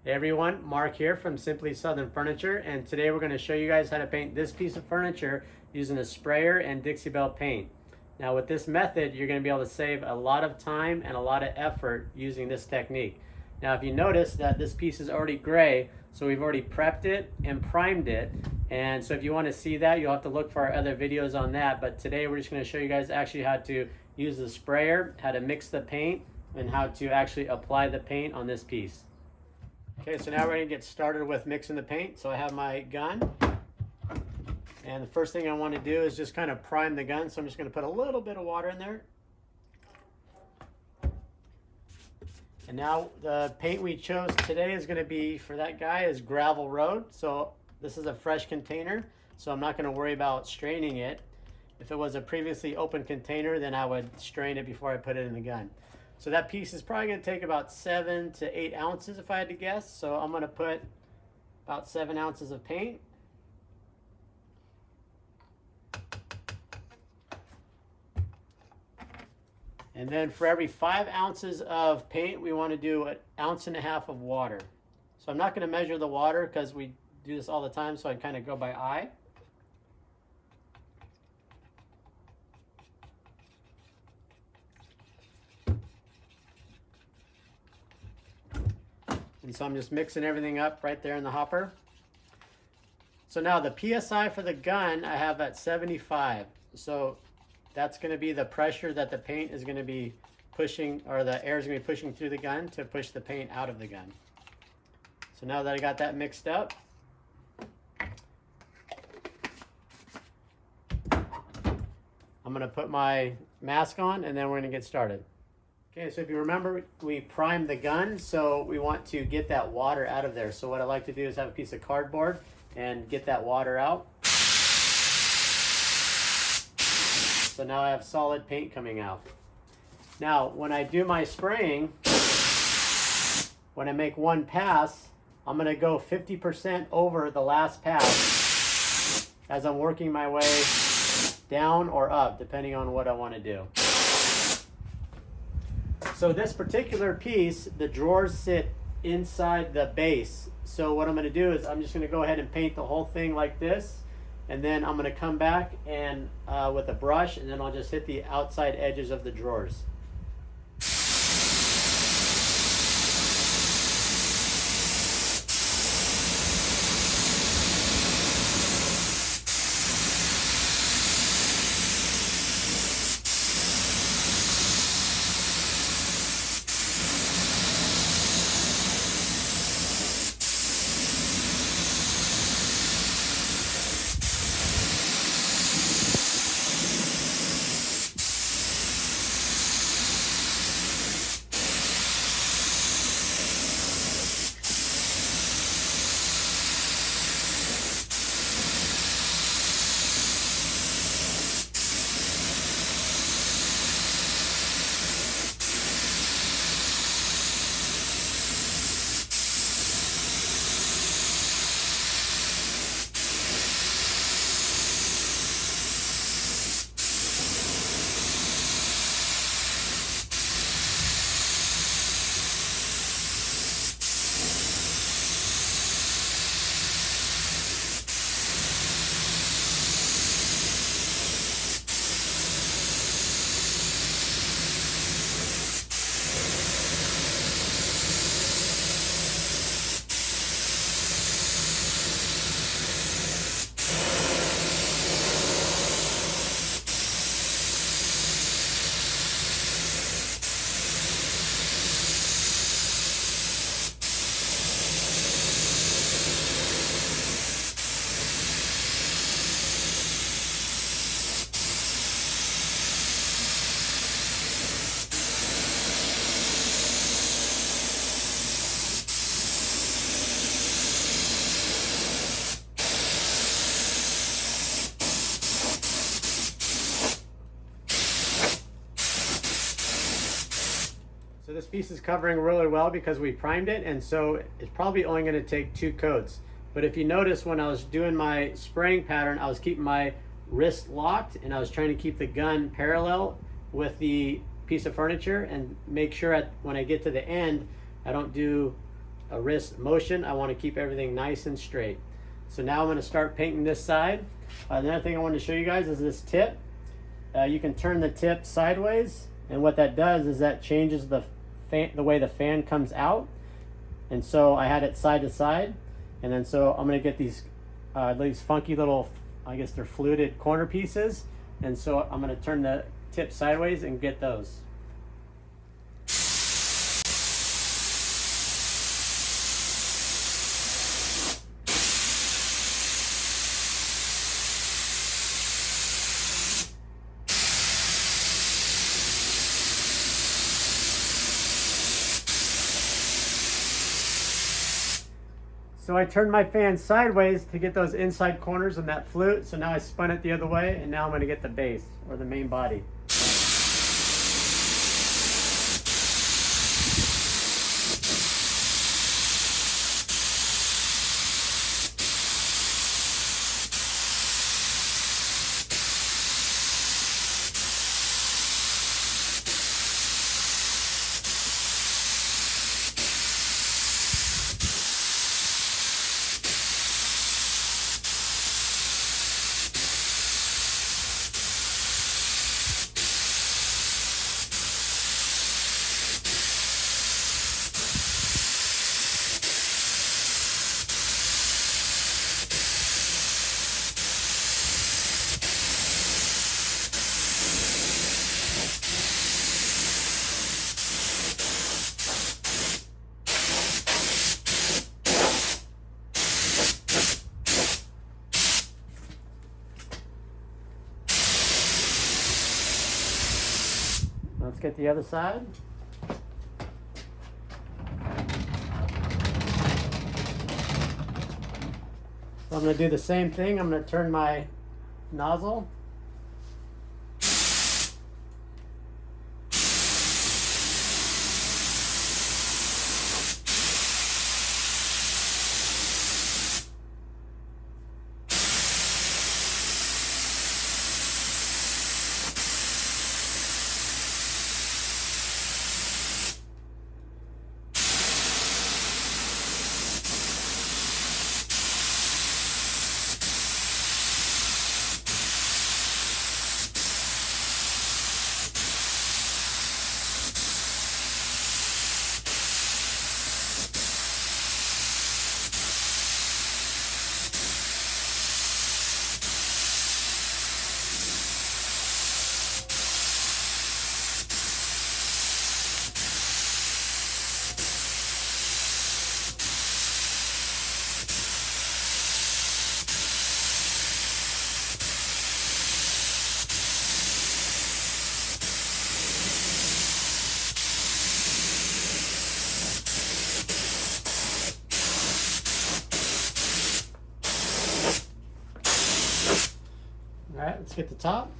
Hey everyone, Mark here from Simply Southern Furniture, and today we're going to show you guys how to paint this piece of furniture using a sprayer and Dixie Belle Paint. Now with this method, you're going to be able to save a lot of time and a lot of effort using this technique. Now if you notice that this piece is already gray, so we've already prepped it and primed it, and so if you want to see that, you'll have to look for our other videos on that, but today we're just going to show you guys actually how to use the sprayer, how to mix the paint, and how to actually apply the paint on this piece. Okay, so now we're going to get started with mixing the paint. So I have my gun, and the first thing I want to do is just kind of prime the gun. So I'm just going to put a little bit of water in there. And now the paint we chose today is going to be, for that guy, is Gravel Road. So this is a fresh container, so I'm not going to worry about straining it. If it was a previously open container, then I would strain it before I put it in the gun. So that piece is probably going to take about 7 to 8 ounces if I had to guess. So I'm going to put about 7 ounces of paint. And then for every 5 ounces of paint, we want to do 1.5 ounces of water. So I'm not going to measure the water because we do this all the time, so I kind of go by eye. And so I'm just mixing everything up right there in the hopper. So now the PSI for the gun, I have at 75. So that's going to be the pressure that the paint is going to be pushing, or the air is going to be pushing through the gun to push the paint out of the gun. So now that I got that mixed up, I'm going to put my mask on and then we're going to get started. Okay, so if you remember, we primed the gun, so we want to get that water out of there. So what I like to do is have a piece of cardboard and get that water out. So now I have solid paint coming out. Now, when I do my spraying, when I make one pass, I'm gonna go 50% over the last pass as I'm working my way down or up, depending on what I wanna do. So this particular piece, the drawers sit inside the base. So what I'm going to do is I'm just going to go ahead and paint the whole thing like this. And then I'm going to come back and with a brush, and then I'll just hit the outside edges of the drawers. So this piece is covering really well because we primed it, and so it's probably only going to take 2 coats. But if you notice, when I was doing my spraying pattern, I was keeping my wrist locked and I was trying to keep the gun parallel with the piece of furniture and make sure when I get to the end, I don't do a wrist motion. I want to keep everything nice and straight. So now I'm going to start painting this side. Another thing I wanted to show you guys is this tip. You can turn the tip sideways, and what that does is that changes the way the fan comes out. And so I had it side to side, and then so I'm going to get these funky little, I guess they're fluted corner pieces, and so I'm going to turn the tip sideways and get those. So I turned my fan sideways to get those inside corners and that flute. So now I spun it the other way, and now I'm going to get the base, or the main body. Let's get the other side. So I'm going to do the same thing. I'm going to turn my nozzle. All right, let's get the top.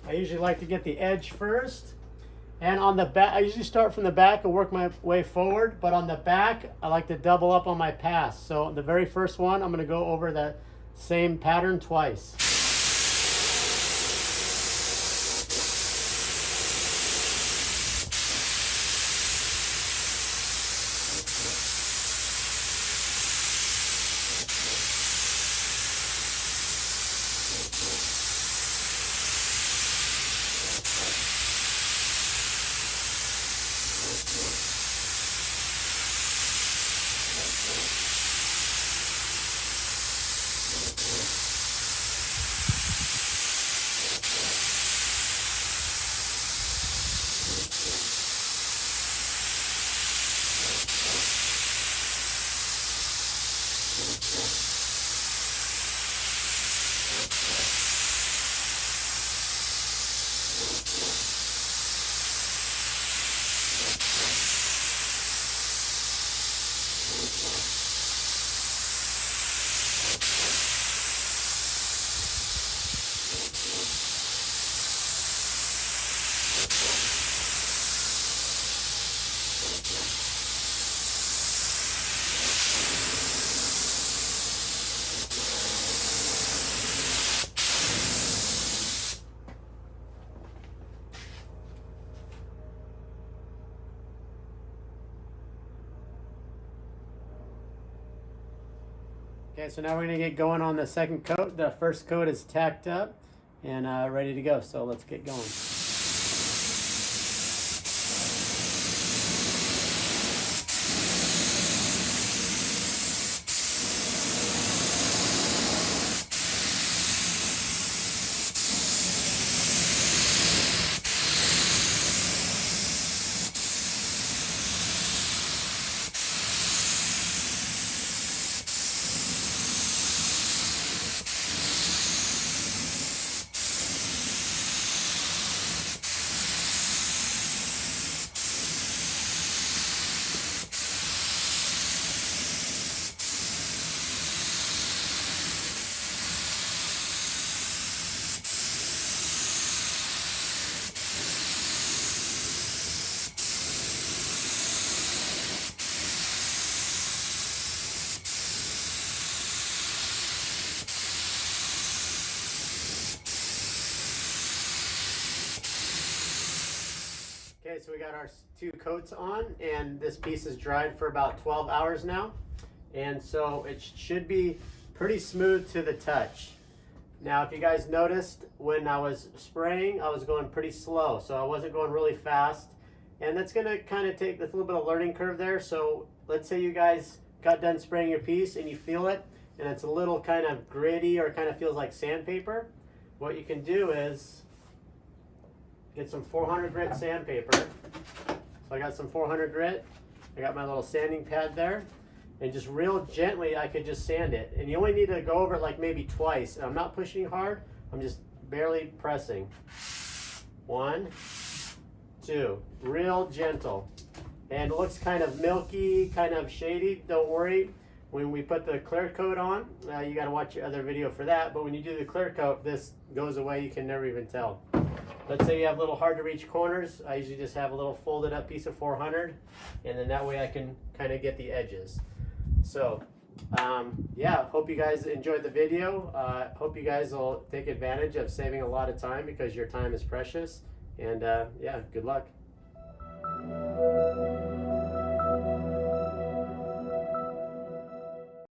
I usually like to get the edge first. And on the back, I usually start from the back and work my way forward, but on the back, I like to double up on my pass. So the very first one, I'm going to go over the same pattern twice. Okay, so now we're gonna get going on the second coat. The first coat is tacked up and ready to go, so let's get going. Okay, so we got our 2 coats on, and this piece is dried for about 12 hours now. And so it should be pretty smooth to the touch. Now, if you guys noticed, when I was spraying, I was going pretty slow, so I wasn't going really fast. And that's gonna kind of take, that's a little bit of learning curve there. So let's say you guys got done spraying your piece and you feel it, and it's a little kind of gritty or kind of feels like sandpaper. What you can do is get some 400 grit sandpaper. So I got some 400 grit. I got my little sanding pad there. And just real gently, I could just sand it. And you only need to go over it like maybe twice. And I'm not pushing hard. I'm just barely pressing. 1, 2. Real gentle. And it looks kind of milky, kind of shady. Don't worry. When we put the clear coat on, you got to watch your other video for that. But when you do the clear coat, this goes away. You can never even tell. Let's say you have little hard to reach corners. I usually just have a little folded up piece of 400, and then that way I can kind of get the edges. So yeah, hope you guys enjoyed the video. Hope you guys will take advantage of saving a lot of time, because your time is precious. And yeah, good luck.